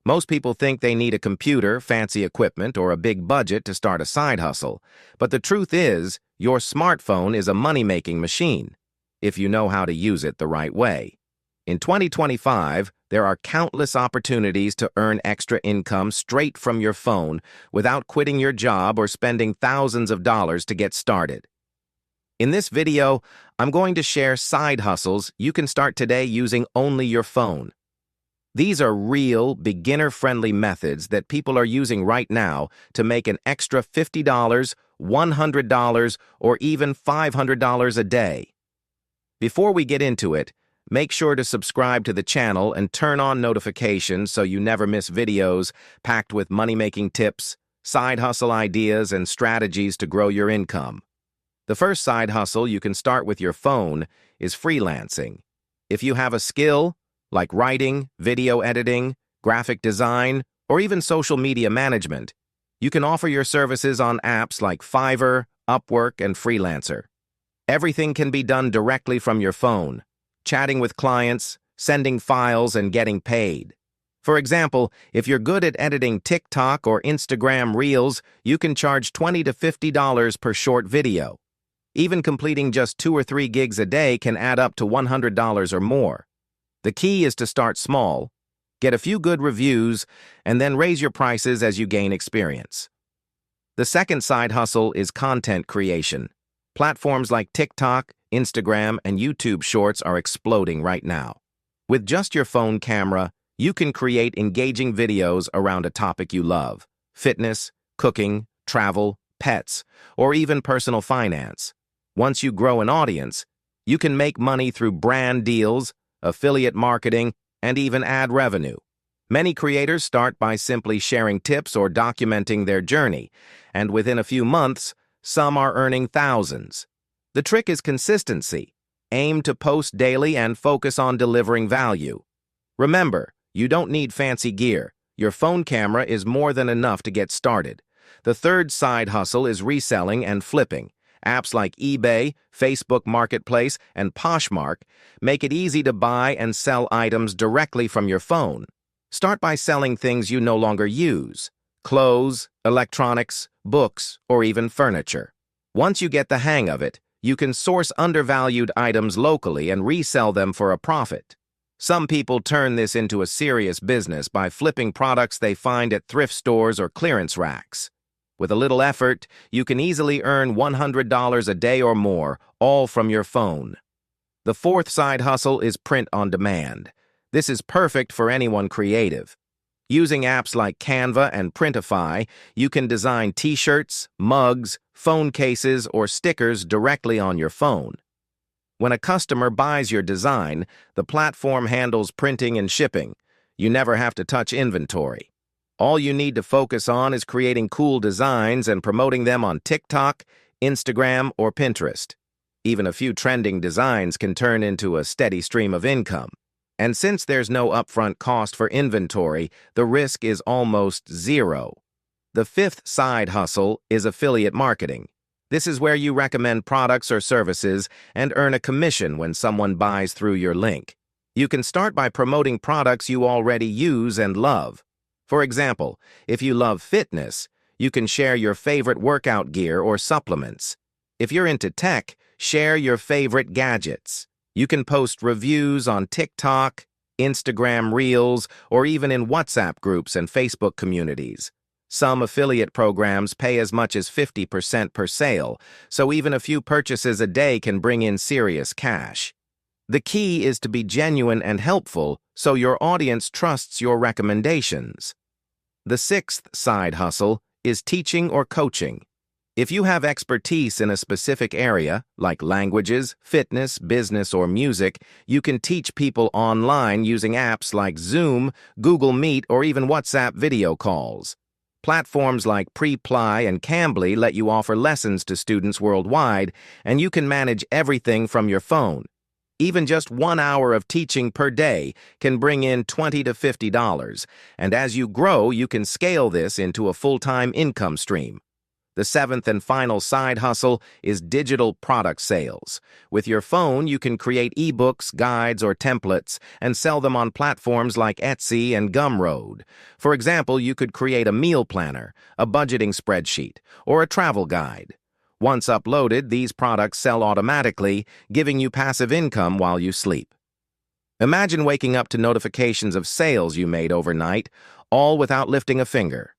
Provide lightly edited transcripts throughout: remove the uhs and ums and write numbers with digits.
Most people think they need a computer, fancy equipment, or a big budget to start a side hustle. But the truth is, your smartphone is a money-making machine, if you know how to use it the right way. In 2025, there are countless opportunities to earn extra income straight from your phone without quitting your job or spending thousands of dollars to get started. In this video, I'm going to share side hustles you can start today using only your phone. These are real, beginner-friendly methods that people are using right now to make an extra $50, $100, or even $500 a day. Before we get into it, make sure to subscribe to the channel and turn on notifications so you never miss videos packed with money-making tips, side hustle ideas, and strategies to grow your income. The first side hustle you can start with your phone is freelancing. If you have a skill, like writing, video editing, graphic design, or even social media management, you can offer your services on apps like Fiverr, Upwork, and Freelancer. Everything can be done directly from your phone, chatting with clients, sending files, and getting paid. For example, if you're good at editing TikTok or Instagram Reels, you can charge $20 to $50 per short video. Even completing just 2 or 3 gigs a day can add up to $100 or more. The key is to start small, get a few good reviews, and then raise your prices as you gain experience. The second side hustle is content creation. Platforms like TikTok, Instagram, and YouTube Shorts are exploding right now. With just your phone camera, you can create engaging videos around a topic you love: fitness, cooking, travel, pets, or even personal finance. Once you grow an audience, you can make money through brand deals, affiliate marketing, and even ad revenue. Many creators start by simply sharing tips or documenting their journey, and within a few months, some are earning thousands. The trick is consistency. Aim to post daily and focus on delivering value. Remember, you don't need fancy gear. Your phone camera is more than enough to get started. The third side hustle is reselling and flipping. Apps like eBay, Facebook Marketplace, and Poshmark make it easy to buy and sell items directly from your phone. Start by selling things you no longer use: clothes, electronics, books, or even furniture. Once you get the hang of it, you can source undervalued items locally and resell them for a profit. Some people turn this into a serious business by flipping products they find at thrift stores or clearance racks. With a little effort, you can easily earn $100 a day or more, all from your phone. The fourth side hustle is print on demand. This is perfect for anyone creative. Using apps like Canva and Printify, you can design t-shirts, mugs, phone cases, or stickers directly on your phone. When a customer buys your design, the platform handles printing and shipping. You never have to touch inventory. All you need to focus on is creating cool designs and promoting them on TikTok, Instagram, or Pinterest. Even a few trending designs can turn into a steady stream of income. And since there's no upfront cost for inventory, the risk is almost zero. The fifth side hustle is affiliate marketing. This is where you recommend products or services and earn a commission when someone buys through your link. You can start by promoting products you already use and love. For example, if you love fitness, you can share your favorite workout gear or supplements. If you're into tech, share your favorite gadgets. You can post reviews on TikTok, Instagram Reels, or even in WhatsApp groups and Facebook communities. Some affiliate programs pay as much as 50% per sale, so even a few purchases a day can bring in serious cash. The key is to be genuine and helpful so your audience trusts your recommendations. The sixth side hustle is teaching or coaching. If you have expertise in a specific area, like languages, fitness, business, or music, you can teach people online using apps like Zoom, Google Meet, or even WhatsApp video calls. Platforms like Preply and Cambly let you offer lessons to students worldwide, and you can manage everything from your phone. Even just 1 hour of teaching per day can bring in $20 to $50, and as you grow, you can scale this into a full-time income stream. The seventh and final side hustle is digital product sales. With your phone, you can create ebooks, guides, or templates and sell them on platforms like Etsy and Gumroad. For example, you could create a meal planner, a budgeting spreadsheet, or a travel guide. Once uploaded, these products sell automatically, giving you passive income while you sleep. Imagine waking up to notifications of sales you made overnight, all without lifting a finger.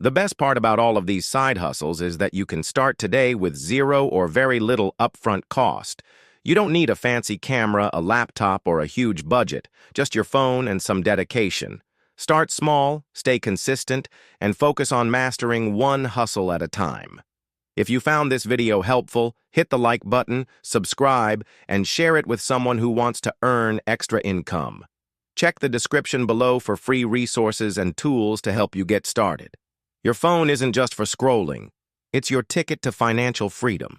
The best part about all of these side hustles is that you can start today with zero or very little upfront cost. You don't need a fancy camera, a laptop, or a huge budget, just your phone and some dedication. Start small, stay consistent, and focus on mastering one hustle at a time. If you found this video helpful, hit the like button, subscribe, and share it with someone who wants to earn extra income. Check the description below for free resources and tools to help you get started. Your phone isn't just for scrolling. It's your ticket to financial freedom.